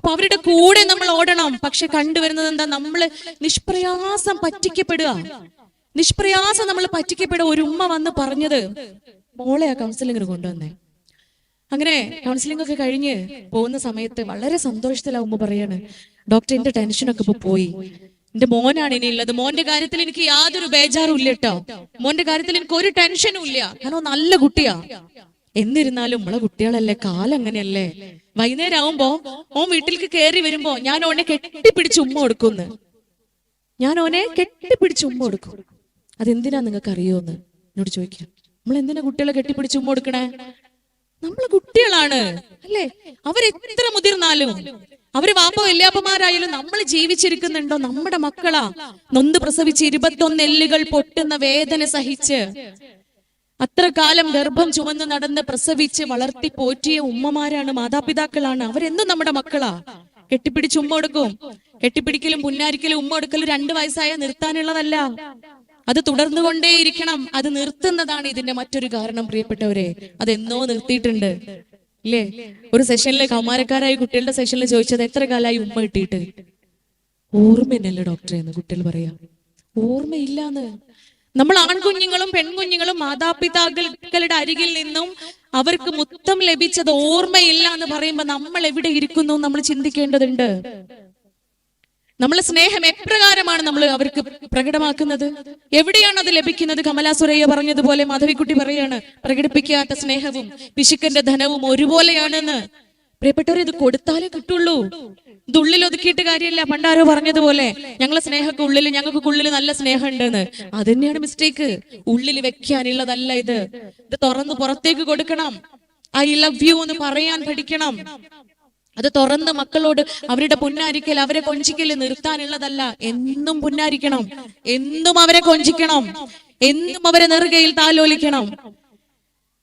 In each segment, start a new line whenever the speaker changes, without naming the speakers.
അപ്പൊ അവരുടെ കൂടെ നമ്മൾ ഓടണം. പക്ഷെ കണ്ടുവരുന്നത് എന്താ? നമ്മള് നിഷ്പ്രയാസം പറ്റിക്കപ്പെടുക. നിഷ്പ്രയാസം നമ്മൾ പറ്റിക്കപ്പെടുക. ഒരു ഉമ്മ വന്ന് പറഞ്ഞത്, മോളെ ആ കൗൺസിലിങ്ങിന് കൊണ്ടുവന്നേ. അങ്ങനെ കൗൺസിലിംഗ് ഒക്കെ കഴിഞ്ഞ് പോകുന്ന സമയത്ത് വളരെ സന്തോഷത്തിലാ ഉമ്മ പറയാണ്, ഡോക്ടർ എന്റെ ടെൻഷനൊക്കെ ഇപ്പൊ പോയി, എന്റെ മോനാണ് ഇനി ഉള്ളത്, മോന്റെ കാര്യത്തിൽ എനിക്ക് യാതൊരു ബേജാറും ഇല്ല കേട്ടോ, മോന്റെ കാര്യത്തിൽ എനിക്ക് ഒരു ടെൻഷനും ഇല്ല, കാരണം നല്ല കുട്ടിയാ. എന്നിരുന്നാലും നമ്മളെ കുട്ടികളല്ലേ, കാലം അങ്ങനെയല്ലേ. വൈകുന്നേരം ആവുമ്പോ ഓൻ വീട്ടിലേക്ക് കയറി വരുമ്പോ ഞാൻ ഓനെ കെട്ടിപ്പിടിച്ച് ഉമ്മ കൊടുക്കുന്ന്, ഞാൻ ഓനെ കെട്ടിപ്പിടിച്ച് ഉമ്മ കൊടുക്കും. അതെന്തിനാ നിങ്ങൾക്ക് അറിയോന്ന് എന്നോട് ചോദിക്കാം. നമ്മൾ എന്തിനാ കുട്ടികളെ കെട്ടിപ്പിടിച്ച് ഉമ്മ കൊടുക്കണേ? നമ്മളെ കുട്ടികളാണ് അല്ലേ? അവരെത്ര മുതിർന്നാലും, അവര് വാപ്പ വല്യാപ്പമാരായാലും നമ്മൾ ജീവിച്ചിരിക്കുന്നുണ്ടോ? നമ്മുടെ മക്കളാ. നൊന്ത് പ്രസവിച്ച് 21 എല്ലുകൾ പൊട്ടുന്ന വേദന സഹിച്ച് അത്ര കാലം ഗർഭം ചുമന്ന് നടന്ന് പ്രസവിച്ച് വളർത്തി പോറ്റിയ ഉമ്മമാരാണ്, മാതാപിതാക്കളാണ്. അവരെന്നും നമ്മുടെ മക്കളാ. കെട്ടിപ്പിടിച്ച് ഉമ്മ കൊടുക്കും. കെട്ടിപ്പിടിക്കലും പുന്നാരിക്കലും ഉമ്മ കൊടുക്കലും 2 വയസ്സായ നിർത്താനുള്ളതല്ല, അത് തുടർന്നുകൊണ്ടേയിരിക്കണം. അത് നിർത്തുന്നതാണ് ഇതിന്റെ മറ്റൊരു കാരണം പ്രിയപ്പെട്ടവരെ. അതെന്നോ നിർത്തിയിട്ടുണ്ട് ഇല്ലേ? ഒരു സെഷനിലെ കൗമാരക്കാരായ കുട്ടികളുടെ സെഷനിൽ ചോദിച്ചത്, എത്ര കാലമായി ഉമ്മ കിട്ടിയിട്ട്? ഓർമ്മയില്ലല്ലോ ഡോക്ടറെ എന്ന് കുട്ടികൾ പറയാം. ഓർമ്മയില്ലാന്ന്. നമ്മൾ ആൺകുഞ്ഞുങ്ങളും പെൺകുഞ്ഞുങ്ങളും മാതാപിതാക്കളുടെ അരികിൽ നിന്നും അവർക്ക് മുത്തം ലഭിച്ചത് ഓർമ്മയില്ല എന്ന് പറയുമ്പോ നമ്മൾ എവിടെ ഇരിക്കുന്നു നമ്മൾ ചിന്തിക്കേണ്ടതുണ്ട്. നമ്മളെ സ്നേഹം എപ്രകാരമാണ് നമ്മൾ അവർക്ക് പ്രകടമാക്കുന്നത്? എവിടെയാണ് അത് ലഭിക്കുന്നത്? കമലാ സുരയ്യ പറഞ്ഞതുപോലെ, മാധവിക്കുട്ടി പറയാണ്, പ്രകടിപ്പിക്കാത്ത സ്നേഹവും പിശുക്കന്റെ ധനവും ഒരുപോലെയാണെന്ന്. പ്രിയപ്പെട്ടവർ, ഇത് കൊടുത്താലേ കിട്ടുള്ളൂ. ഇത് ഉള്ളിൽ ഒതുക്കിയിട്ട് കാര്യമില്ല. പണ്ടാരോ പറഞ്ഞതുപോലെ, ഞങ്ങളെ സ്നേഹമൊക്കെ ഉള്ളിൽ, ഞങ്ങൾക്ക് ഉള്ളിൽ നല്ല സ്നേഹം ഉണ്ടെന്ന്. അത് തന്നെയാണ് മിസ്റ്റേക്ക്. ഉള്ളിൽ വെക്കാനുള്ളതല്ല ഇത്. ഇത് തുറന്ന് പുറത്തേക്ക് കൊടുക്കണം. ഐ ലവ് യു എന്ന് പറയാൻ പഠിക്കണം. അത് തുറന്ന് മക്കളോട് അവരുടെ പുന്നാരിക്കൽ, അവരെ കൊഞ്ചിക്കൽ നിർത്താനുള്ളതല്ല. എന്നും പുന്നാരിക്കണം, എന്നും അവരെ കൊഞ്ചിക്കണം, എന്നും അവരെ നെറുകയിൽ താലോലിക്കണം.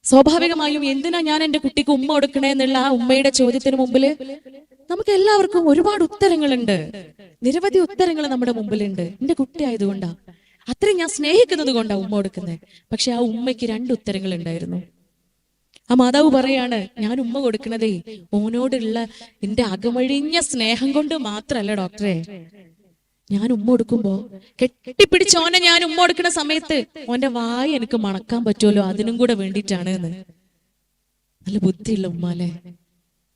സ്വാഭാവികമായും എന്തിനാ ഞാൻ എന്റെ കുട്ടിക്ക് ഉമ്മ കൊടുക്കണേ എന്നുള്ള ആ ഉമ്മയുടെ ചോദ്യത്തിന് മുമ്പില് നമുക്ക് എല്ലാവർക്കും ഒരുപാട് ഉത്തരങ്ങളുണ്ട്. നിരവധി ഉത്തരങ്ങൾ നമ്മുടെ മുമ്പിലുണ്ട്. എന്റെ കുട്ടി ആയതുകൊണ്ടാ, അത്രയും ഞാൻ സ്നേഹിക്കുന്നത് കൊണ്ടാ ഉമ്മ കൊടുക്കുന്നത്. പക്ഷെ ആ ഉമ്മയ്ക്ക് 2 ഉത്തരങ്ങൾ ഉണ്ടായിരുന്നു. ആ മാതാവ് പറയാണ്, ഞാൻ ഉമ്മ കൊടുക്കണതേ ഓനോടുള്ള എന്റെ അകമഴിഞ്ഞ സ്നേഹം കൊണ്ട് മാത്രല്ല ഡോക്ടറെ. ഞാൻ ഉമ്മ കൊടുക്കുമ്പോ, കെട്ടിപ്പിടിച്ച് ഓനെ ഞാൻ ഉമ്മ കൊടുക്കുന്ന സമയത്ത് ഓന്റെ വായ എനിക്ക് മണക്കാൻ പറ്റുമല്ലോ, അതിനും കൂടെ വേണ്ടിയിട്ടാണ് എന്ന്. നല്ല ബുദ്ധിയുള്ള ഉമ്മ അല്ലേ?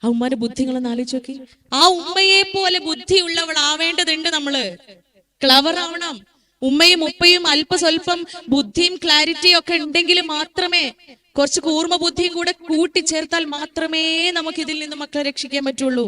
ആ ഉമ്മാന്റെ ബുദ്ധി നിങ്ങളൊന്ന് ആലോചിച്ച് നോക്കി. ആ ഉമ്മയെ പോലെ ബുദ്ധിയുള്ളവൾ ആവേണ്ടതുണ്ട്. നമ്മള് ക്ലവർ ആവണം. ഉമ്മയും ഉപ്പയും അല്പസ്വല്പം ബുദ്ധിയും ക്ലാരിറ്റിയും ഒക്കെ ഉണ്ടെങ്കിൽ മാത്രമേ, കുറച്ച് കൂർമ്മ ബുദ്ധിയും കൂടെ കൂട്ടിച്ചേർത്താൽ മാത്രമേ നമുക്ക് ഇതിൽ നിന്ന് മക്കളെ രക്ഷിക്കാൻ പറ്റുള്ളൂ.